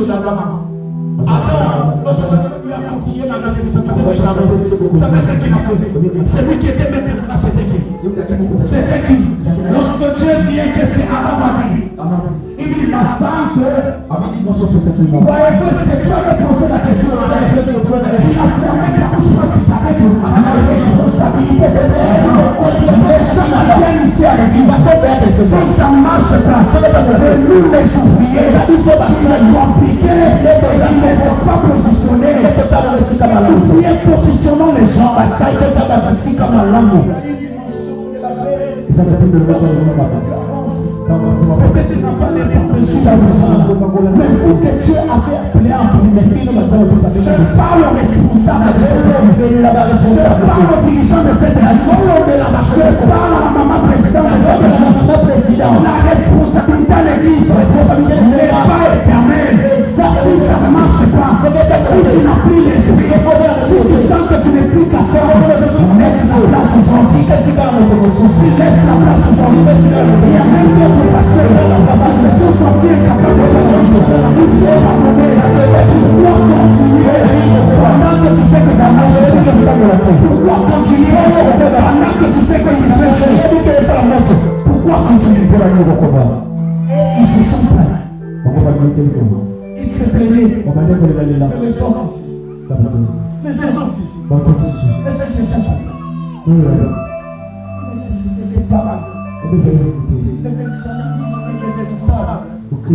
Adam, lorsqu'on lui a confié la responsabilité de Jacob, vous savez ce qu'il a fait? Celui qui était maintenant, c'était qui? C'était qui? Lorsque Dieu vient, qu'est-ce que Adam a dit? Il dit, ma femme que... Voyez-vous, c'est toi qui as posé la question. Il a fermé sa bouche parce qu'il savait que la responsabilité, c'était ici à l'église. Si ça ne marche pas, c'est nous les ouvriers. Il est compliqué. Il ne faut pas positionner. Les ouvriers positionnons les gens. Peut-être qu'il n'a pas l'intention mais vous que Dieu avait appelé en premier. Je parle aux responsables. Je parle aux dirigeants de cette nation. Je parle à la maman présidente. La responsabilité à l'église n'est pas éternelle. Si ça ne marche pas, si tu n'as plus l'esprit, si tu sens que tu n'es plus ta soeur, laisse la place aux gens. Laisse la place aux gens. Il y a même d'autres pasteurs qui se sont sentis capables de faire une chose. Il faut abandonner. Pourquoi continuer pendant que tu sais que ça marche? Pourquoi continuer pendant que tu sais qu'il fait chaud? Pourquoi continuer? Ils se sont plaints. Il s'est plaigné. Les gens ici. Mais c'est sympa. C'est pas mal.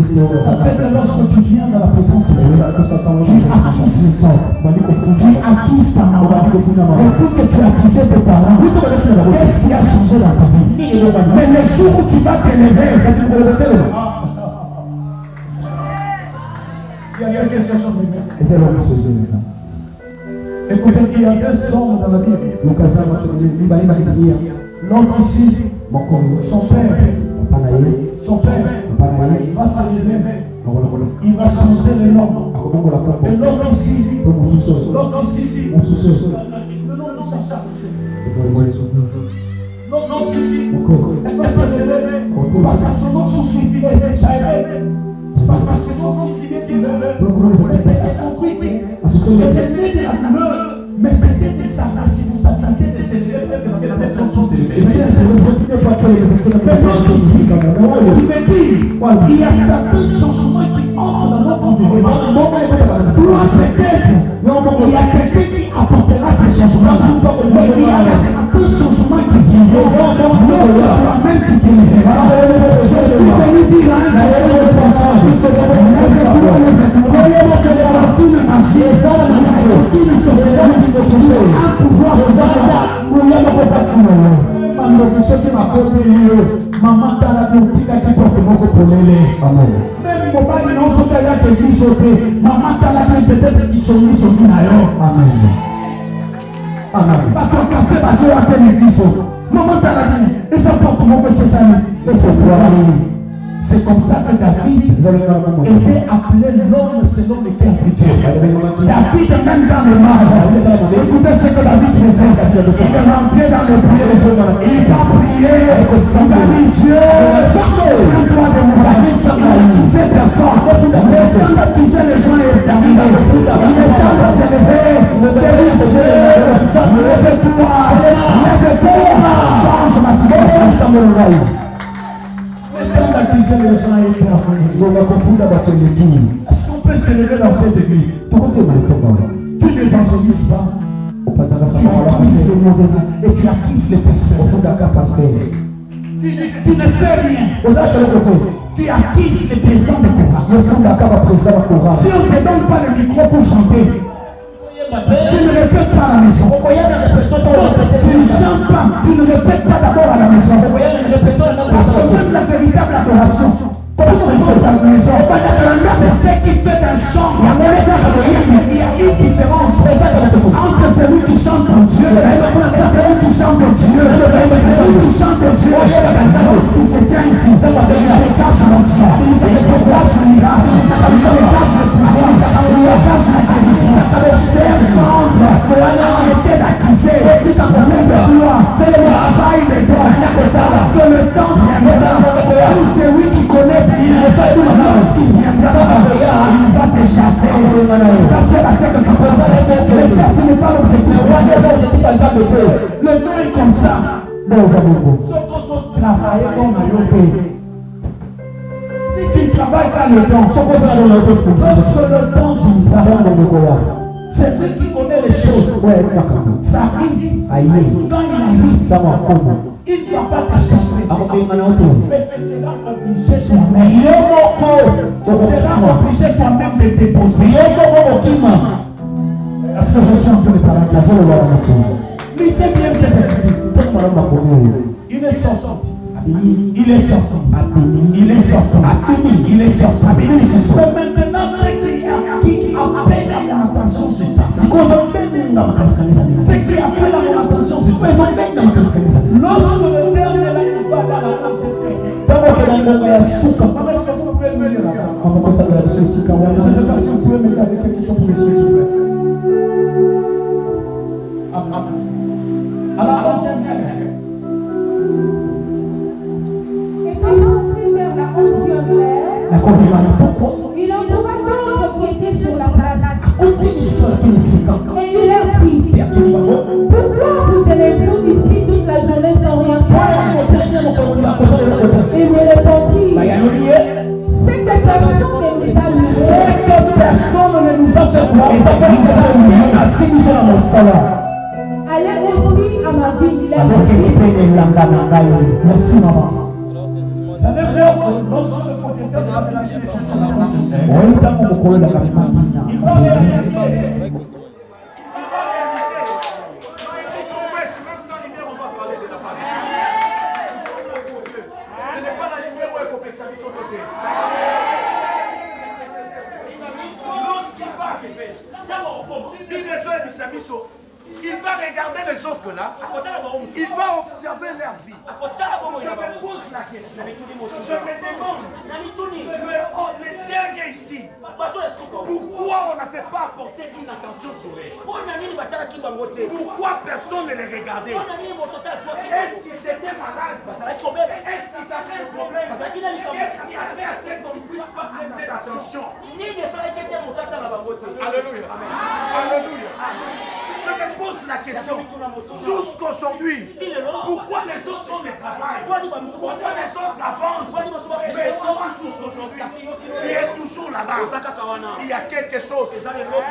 Ça fait que lorsque tu viens dans la présence de Dieu, tu acquises les ordres. Tu acquises ta maman. Depuis que tu as acquis tes parents, qu'est-ce qui a changé dans ta vie? Mais le jour où tu vas t'élever, il y a quelque chose de bien. Écoutez, il y a deux hommes dans la Bible. L'autre ici, son père va se lever. Il va changer le nom. Et l'autre ici, le nom de chacun. L'autre ici, elle va se lever. Parce que son nom suffit. Parce que son nom suffit. Mais c'est compris. C'était né de la douleur. Mais c'était de sa responsabilité de se faire parce que la personne sont ses faits. Mais l'autre ici, il me dit, il y a certains changements qui entrent dans notre environnement. Soit peut-être, il y a quelqu'un qui apportera ces changements. Mais il y a certains changements qui viendront. Toi-même, tu te lèveras. Je suis venu dire à un responsable, tout le marché, tout le social, un pouvoir maman tala boutique qui porte beaucoup pour l'élève. Même mobile non so kaya te biso pe maman tala peut-être qui sont mis sur Minayo. Amen. Amen. Pas qu'on capte basé à peine l'église. Maman tala bien et ça porte beaucoup ses amis et c'est pour c'est comme ça que David était appelé l'homme selon le cœur de Dieu. David même dans le mal. Écoutez ce que David faisait. Il est rentré dans le prière. Il a prié. Il a dit Dieu, souviens-toi de mon ami. Il disait personne. Le temps d'accuser les gens est terminé. Il est temps de se lever. Lève-toi. Change ma situation. Les gens est-ce qu'on peut s'élever dans cette église? Tu n'évangélises pas. Tu acquises les modèles et tu acquises les personnes. Tu ne fais rien. Tu acquises les présents de Torah. Si on ne te donne pas le micro pour chanter, tu ne répètes pas à la maison. Tu ne chantes pas. Tu ne répètes pas d'abord à la maison. Parce que même la véritable adoration, c'est ce qui fait un chant. Il y a une différence entre celui qui chante pour Dieu et celui qui chante pour Dieu. Celui qui chante pour Dieu, si c'est un ici, il dégage l'onction, il dégage le miracle, il dégage le pouvoir, il dégage la guérison. Cher chante, arrêtez d'accuser, lève-toi, travaille les dons, parce que le temps viendra. Tout celui qui connaît bien, lorsqu'il viendra, Le nom est comme ça. Travailler dans la si tu ne travailles pas le don, lorsque le don du travail, c'est lui qui connaît les choses. Ça arrive. Quand il arrive, il ne va pas te chasser. Mais tu seras obligé toi-même. Tu seras obligé toi-même de déposer. Est-ce que je suis en train de parler? Lisez bien cette écriture. Il est sorti. Il est sorti. Il est sorti. Il est sorti. Mais maintenant, ce qui appelle à mon attention, c'est ça. Ce qui appelle à mon attention, c'est ça. Lorsque le dernier là qui va dans la conception, est-ce que vous pouvez me lire là? Je ne sais pas si vous pouvez me dire avec quelque chose pour les s'il vous plaît. Alors, ancienne guerre. Vers la 11e heure, il en trouva d'autres qui étaient sur la place. Et il leur dit, pourquoi vous tenez-vous ici toute la journée sans rien faire? Il me répondit, cette personne ne nous a fait quoi? Allez aussi à ma vie. Merci maman. Ça veut dire que lorsque le protecteur de la famille est sorti de la conception, il va il va regarder les autres là, il va observer leur vie. Je me pose la question, je me demande, le dernier ici, pourquoi on n'a fait pas apporter une attention sur eux? Pourquoi personne ne les regardait? Est-ce qu'ils étaient malades? Est-ce qu'ils avaient un problème? Est-ce qu'il y avait assez qu'on ne puisse pas prêter attention? Alléluia. Alléluia. Je me pose la question, jusqu'aujourd'hui, pourquoi les autres ont le travail? Pourquoi les autres avancent? Mais toi, aujourd'hui, tu es toujours là-bas. Il y a quelque chose.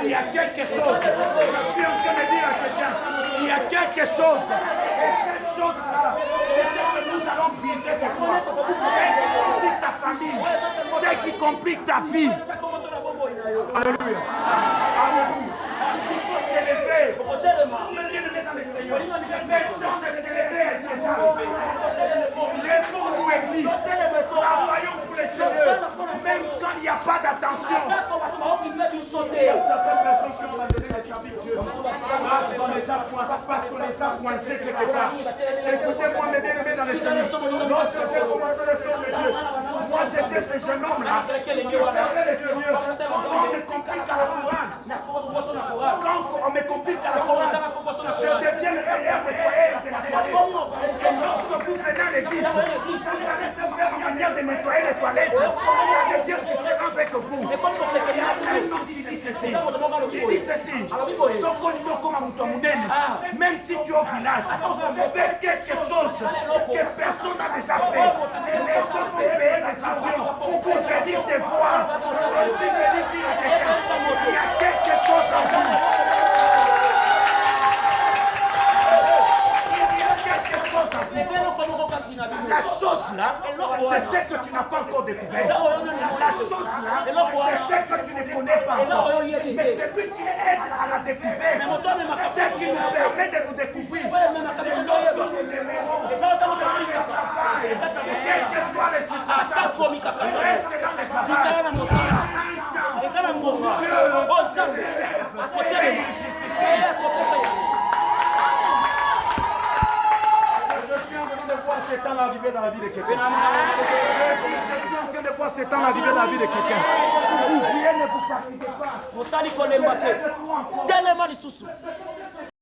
Il y a quelque chose. Je suis en train de dire à quelqu'un, il y a quelque chose. Et cette chose-là, c'est ce que nous allons briser pour toi. C'est ce qui complique ta famille. C'est ce qui complique ta vie. Alléluia. Alléluia. Même quand il n'y a pas d'attention. Écoutez-moi, mes bien-aimés dans les Seigneur. Lorsque j'ai commencé le show de Dieu, moi j'étais ce jeune homme-là qui regardait les Seigneurs. Quand on me complique à la Coran, quand on me complique à la Coran, je deviens le meilleur nettoyeur de la toilette. Et lorsque vous venez à l'église, vous allez faire en manière de nettoyer les toilettes. Ça veut dire différent avec vous. Il y a un homme qui dit ceci. Il dit ceci. Même si tu es au village, fais quelque chose que personne n'a déjà fait. Les autres vont payer des avions pour venir te voir. Je suis venu dire à quelqu'un, il y a quelque chose à vous. La chose là, c'est ce que tu n'as pas encore découvert. La chose là, c'est ce que tu ne connais pas encore. Mais celui qui aide à la découverte, c'est ce qui nous permet de nous découvrir. C'est lorsque nous demeurons, quelles que soient les circonstances, reste dans le travail. C'est temps d'arriver dans la vie de quelqu'un. Je suis en train de voir c'est temps d'arriver dans la vie de quelqu'un. Vous ne vous fatiguez pas.